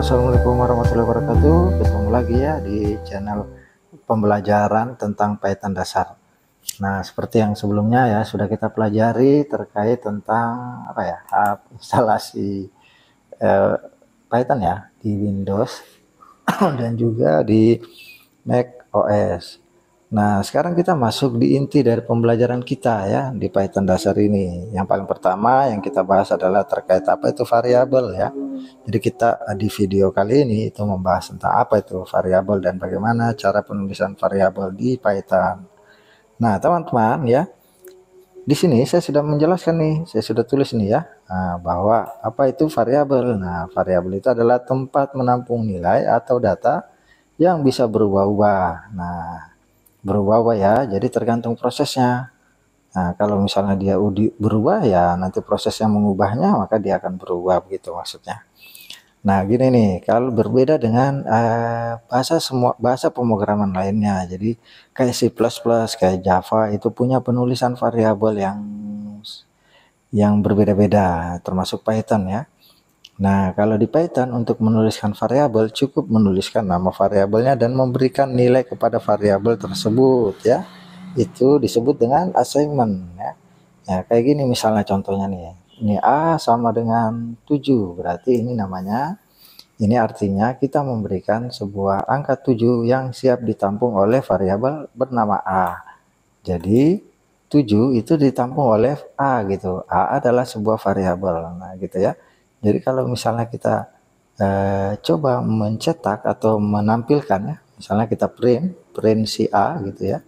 Assalamualaikum warahmatullahi wabarakatuh. Ketemu lagi ya di channel pembelajaran tentang Python dasar. Nah, seperti yang sebelumnya ya sudah kita pelajari terkait tentang apa ya, instalasi Python ya di Windows dan juga di Mac OS. Nah, sekarang kita masuk di inti dari pembelajaran kita ya di Python dasar ini. Yang paling pertama yang kita bahas adalah terkait apa itu variabel ya. Jadi kita di video kali ini itu membahas tentang apa itu variabel dan bagaimana cara penulisan variabel di Python. Nah, teman-teman ya, di sini saya sudah menjelaskan nih, saya sudah tulis nih ya, bahwa apa itu variabel. Nah, variabel itu adalah tempat menampung nilai atau data yang bisa berubah-ubah. Nah, berubah-ubah ya, jadi tergantung prosesnya. Nah, kalau misalnya dia berubah ya nanti proses yang mengubahnya maka dia akan berubah, begitu maksudnya. Nah, gini nih, kalau berbeda dengan bahasa pemrograman lainnya, jadi kayak C++, kayak Java itu punya penulisan variabel yang berbeda-beda, termasuk Python ya. Nah, kalau di Python untuk menuliskan variabel cukup menuliskan nama variabelnya dan memberikan nilai kepada variabel tersebut ya. Itu disebut dengan assignment ya. Ya, kayak gini misalnya contohnya nih. Ini A sama dengan 7, berarti ini artinya kita memberikan sebuah angka 7 yang siap ditampung oleh variabel bernama A. Jadi 7 itu ditampung oleh A gitu. A adalah sebuah variabel. Nah, gitu ya. Jadi kalau misalnya kita coba mencetak atau menampilkan ya, misalnya kita print si A gitu ya.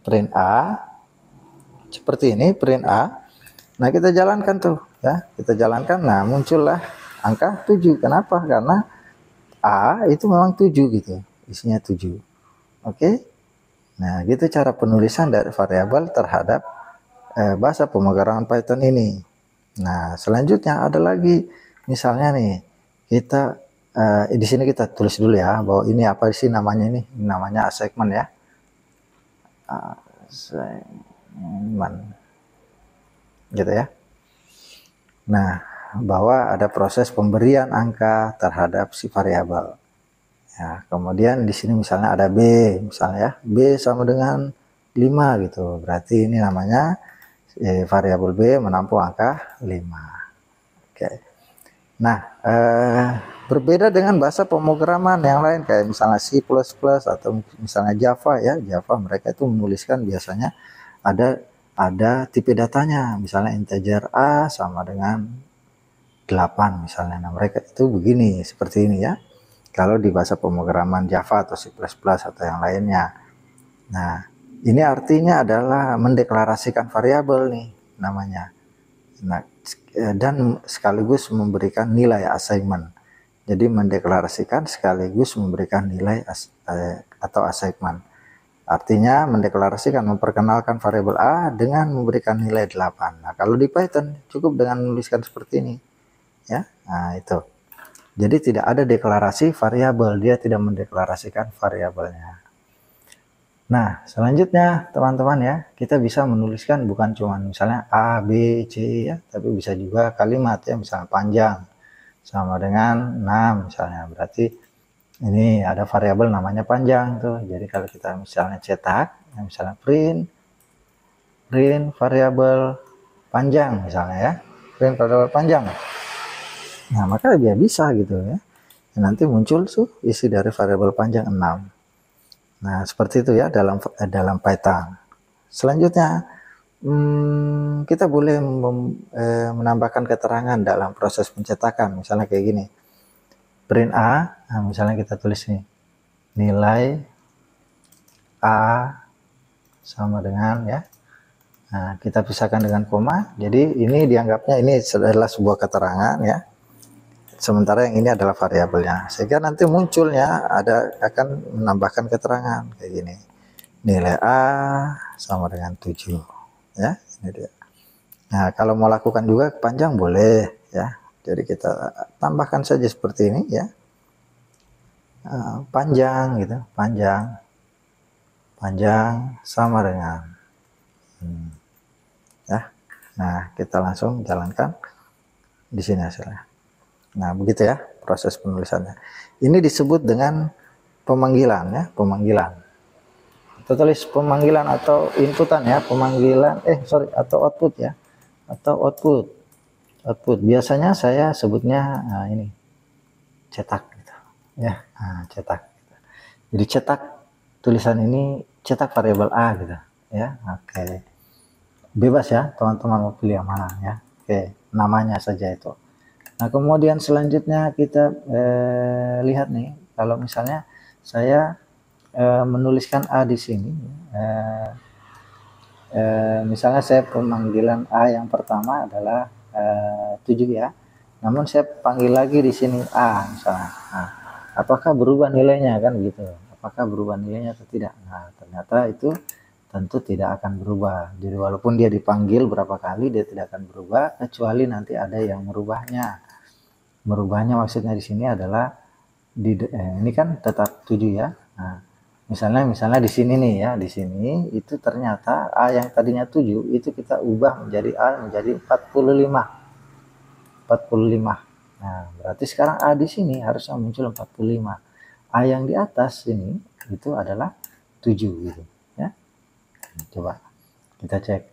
Print A seperti ini, print A. Nah, kita jalankan tuh ya. Kita jalankan. Nah, muncullah angka 7. Kenapa? Karena A itu memang 7 gitu. Isinya 7. Oke. Nah, gitu cara penulisan dari variabel terhadap bahasa pemrograman Python ini. Nah, selanjutnya ada lagi misalnya nih, kita di sini kita tulis dulu ya bahwa ini apa sih namanya ini? Namanya assignment ya. Assignment. Gitu ya. Nah, bahwa ada proses pemberian angka terhadap si variabel. Ya, kemudian di sini misalnya ada B, misalnya ya, B sama dengan 5 gitu. Berarti ini namanya variabel B menampung angka 5. Oke. Nah, berbeda dengan bahasa pemrograman yang lain kayak misalnya C++ atau misalnya Java ya. Java mereka itu menuliskan biasanya ada tipe datanya, misalnya integer A sama dengan 8 misalnya. Nah, mereka itu begini, seperti ini ya. Kalau di bahasa pemrograman Java atau C++ atau yang lainnya. Nah, ini artinya adalah mendeklarasikan variabel nih namanya. Nah, dan sekaligus memberikan nilai assignment. Jadi mendeklarasikan sekaligus memberikan nilai atau assignment. Artinya mendeklarasikan, memperkenalkan variabel A dengan memberikan nilai 8. Nah, kalau di Python cukup dengan menuliskan seperti ini. Ya, nah itu. Jadi tidak ada deklarasi variabel, dia tidak mendeklarasikan variabelnya. Nah, selanjutnya teman-teman ya, kita bisa menuliskan bukan cuma misalnya A, B, C ya, tapi bisa juga kalimat ya, misalnya panjang sama dengan 6 misalnya. Berarti ini ada variabel namanya panjang tuh. Jadi kalau kita misalnya cetak, ya misalnya print variabel panjang misalnya ya, print variabel panjang. Nah, maka dia bisa gitu ya. Nanti muncul tuh isi dari variabel panjang 6. Nah, seperti itu ya dalam Python. Selanjutnya, kita boleh menambahkan keterangan dalam proses pencetakan. Misalnya kayak gini. Print A, nah misalnya kita tulis nih. Nilai A sama dengan ya. Nah, kita pisahkan dengan koma. Jadi ini dianggapnya ini adalah sebuah keterangan ya. Sementara yang ini adalah variabelnya. Sehingga nanti munculnya akan menambahkan keterangan kayak gini. Nilai A sama dengan 7. Ya, ini dia. Nah, kalau mau lakukan juga panjang boleh ya. Jadi kita tambahkan saja seperti ini ya. Panjang gitu, panjang sama dengan ya. Nah, kita langsung jalankan di sini hasilnya. Nah, begitu ya. proses penulisannya. Ini disebut dengan pemanggilan ya, pemanggilan. Kita tulis pemanggilan atau inputan ya, pemanggilan atau output ya, atau output. Biasanya saya sebutnya ini cetak gitu ya, cetak gitu. Jadi cetak tulisan ini, cetak variabel A gitu ya. Oke, bebas ya teman-teman mau pilih yang mana ya. Oke, namanya saja itu. Nah, kemudian selanjutnya kita lihat nih, kalau misalnya saya menuliskan A di sini, misalnya saya pemanggilan A yang pertama adalah 7 ya, namun saya panggil lagi di sini A misalnya. Nah, apakah berubah nilainya kan gitu? Apakah berubah nilainya atau tidak? Nah, ternyata itu tentu tidak akan berubah. Jadi walaupun dia dipanggil berapa kali, dia tidak akan berubah kecuali nanti ada yang merubahnya. Merubahnya maksudnya di sini adalah ini kan tetap 7 ya. Nah, misalnya di sini nih ya, di sini itu ternyata A yang tadinya 7 itu kita ubah menjadi A menjadi 45. Nah, berarti sekarang A di sini harusnya muncul 45. A yang di atas ini itu adalah 7 gitu ya. Coba kita cek.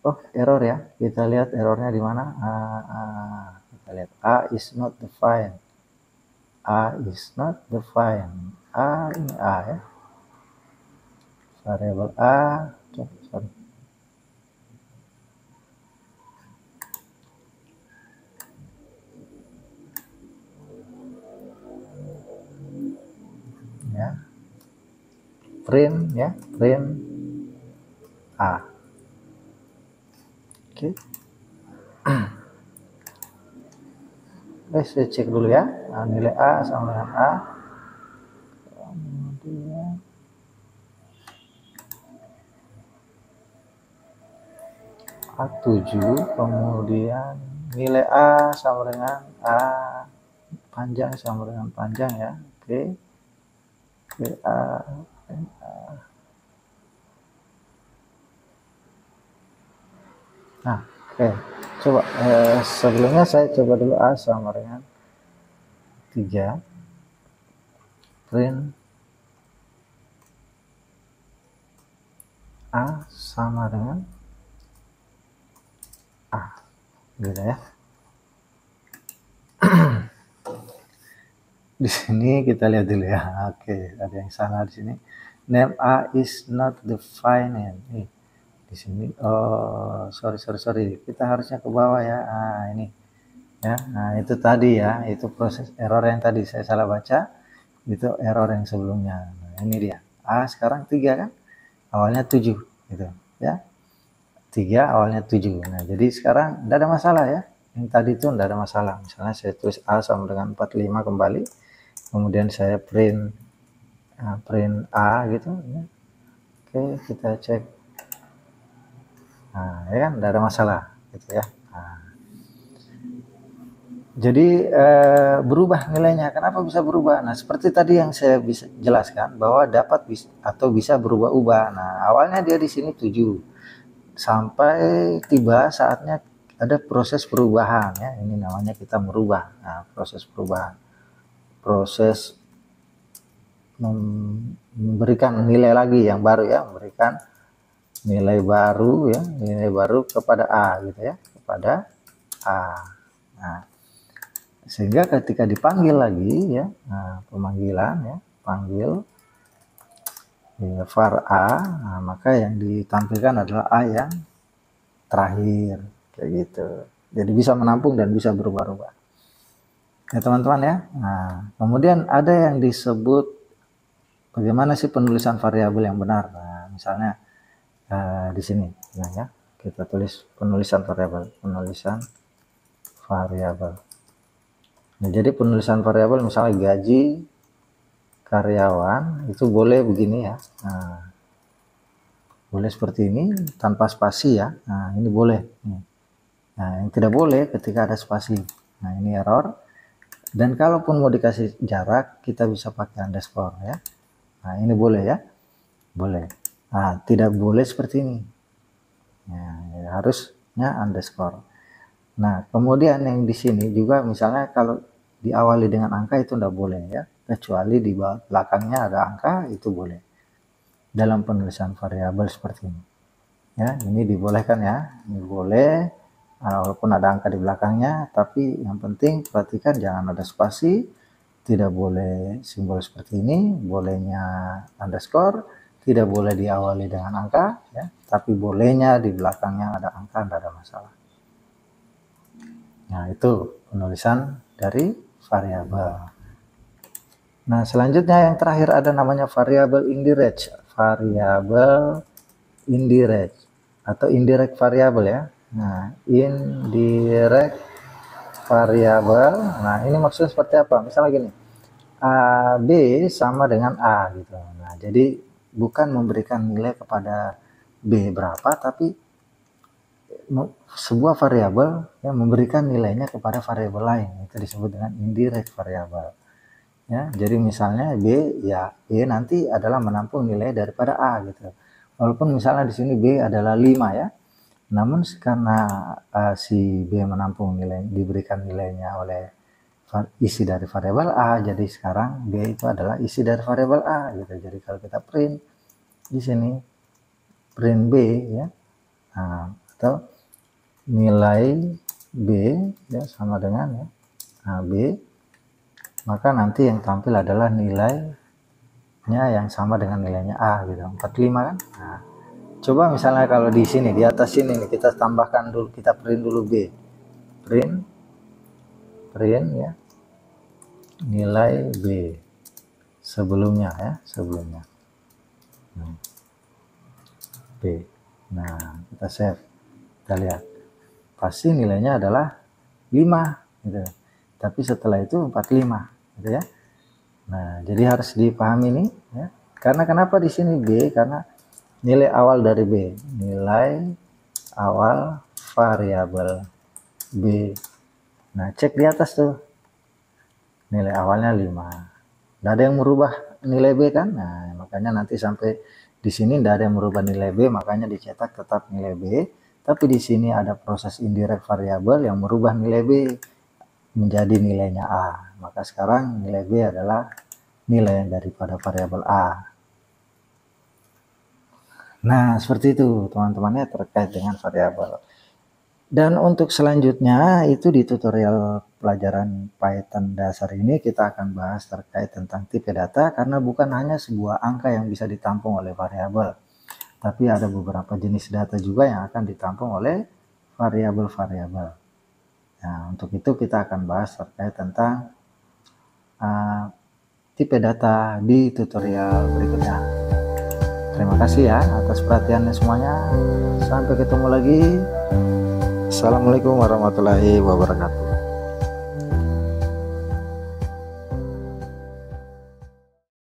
Oh, error ya. Kita lihat errornya di mana? Kita lihat A is not defined. A is not defined. Ini A ya. Variable A. Sorry. Ya. Print ya, print A. Oke. Saya cek dulu ya. Nah, nilai A sama dengan A. Kemudian A7, kemudian nilai A sama dengan A panjang sama dengan panjang ya. Oke. A. Nah, oke. Coba sebelumnya saya coba dulu A sama dengan 3. Print A sama dengan A. Gitu ya. Di sini kita lihat dulu ya. Oke, ada yang salah di sini. Name A is not defined. Di sini sorry, kita harusnya ke bawah ya. Ini ya. Nah, itu tadi ya, itu proses error yang tadi saya salah baca, itu error yang sebelumnya. Nah, ini dia. A sekarang 3 kan, awalnya 7 gitu ya. 3 awalnya 7. Nah, jadi sekarang tidak ada masalah ya. Yang tadi itu tidak ada masalah. Misalnya saya tulis A sama dengan 45 kembali, kemudian saya print A gitu ya. Oke, kita cek. Nah, ya kan, tidak ada masalah gitu ya. Nah, jadi berubah nilainya. Kenapa bisa berubah? Nah, seperti tadi yang saya bisa jelaskan bahwa dapat atau bisa berubah-ubah. Nah, awalnya dia di sini 7 sampai tiba saatnya ada proses perubahan ya. Ini namanya kita merubah. Nah, proses perubahan. Proses memberikan nilai lagi yang baru ya, memberikan nilai baru ya, nilai baru kepada A gitu ya, kepada A. Nah, sehingga ketika dipanggil lagi ya, pemanggilan ya, panggil ya, var A, maka yang ditampilkan adalah A yang terakhir kayak gitu. Jadi bisa menampung dan bisa berubah-ubah. Ya teman-teman ya. Nah, kemudian ada yang disebut bagaimana sih penulisan variabel yang benar. Nah, misalnya di sini nah ya, kita tulis penulisan variabel. Nah, jadi penulisan variabel misalnya gaji karyawan itu boleh begini ya. Nah, boleh seperti ini tanpa spasi ya. Nah, ini boleh. Nah, yang tidak boleh ketika ada spasi. Nah, ini error. Dan kalaupun mau dikasih jarak, kita bisa pakai underscore ya. Nah, ini boleh ya. Boleh. Nah, tidak boleh seperti ini. Nah, ya, harusnya underscore. Nah, kemudian yang di sini juga misalnya kalau diawali dengan angka itu tidak boleh ya, kecuali di belakangnya ada angka itu boleh dalam penulisan variabel seperti ini ya. Ini dibolehkan ya, ini boleh walaupun ada angka di belakangnya, tapi yang penting perhatikan jangan ada spasi, tidak boleh simbol seperti ini, bolehnya underscore, tidak boleh diawali dengan angka ya, tapi bolehnya di belakangnya ada angka, tidak ada masalah. Nah, itu penulisan dari variabel. Nah, selanjutnya yang terakhir ada namanya variabel indirect. Variabel indirect atau indirect variabel ya. Nah, indirect variabel. Nah, ini maksudnya seperti apa? Misalnya gini, A, B sama dengan A gitu. Nah, jadi bukan memberikan nilai kepada B berapa, tapi sebuah variabel yang memberikan nilainya kepada variabel lain, itu disebut dengan indirect variabel ya. Jadi misalnya B ya, B nanti adalah menampung nilai daripada A gitu, walaupun misalnya di sini B adalah 5 ya, namun karena si B menampung nilai, diberikan nilainya oleh isi dari variabel A, jadi sekarang B itu adalah isi dari variabel A gitu. Jadi kalau kita print di sini print B ya, nah, atau nilai B ya sama dengan ya, nah, B, maka nanti yang tampil adalah nilainya yang sama dengan nilainya A gitu, 45 kan. Nah, coba misalnya kalau di sini di atas sini nih, kita tambahkan dulu, kita print dulu B, print ya nilai B sebelumnya ya, sebelumnya B. Nah, kita save, kita lihat pasti nilainya adalah 5 gitu. Tapi setelah itu 45 gitu ya. Nah, jadi harus dipahami ini ya. Karena kenapa di sini B? Karena nilai awal dari B, nilai awal variabel B. Nah, cek di atas tuh. Nilai awalnya 5. Tidak ada yang merubah nilai B kan? Nah, makanya nanti sampai di sini tidak ada yang merubah nilai B, makanya dicetak tetap nilai B. Tapi di sini ada proses indirect variabel yang merubah nilai B menjadi nilainya A. Maka sekarang nilai B adalah nilai daripada variabel A. Nah, seperti itu teman-temannya terkait dengan variabel. Dan untuk selanjutnya itu di tutorial pelajaran Python dasar ini kita akan bahas terkait tentang tipe data, karena bukan hanya sebuah angka yang bisa ditampung oleh variabel, tapi ada beberapa jenis data juga yang akan ditampung oleh variabel-variabel. Nah, untuk itu kita akan bahas terkait tentang tipe data di tutorial berikutnya. Terima kasih ya atas perhatiannya semuanya. Sampai ketemu lagi. Assalamualaikum warahmatullahi wabarakatuh.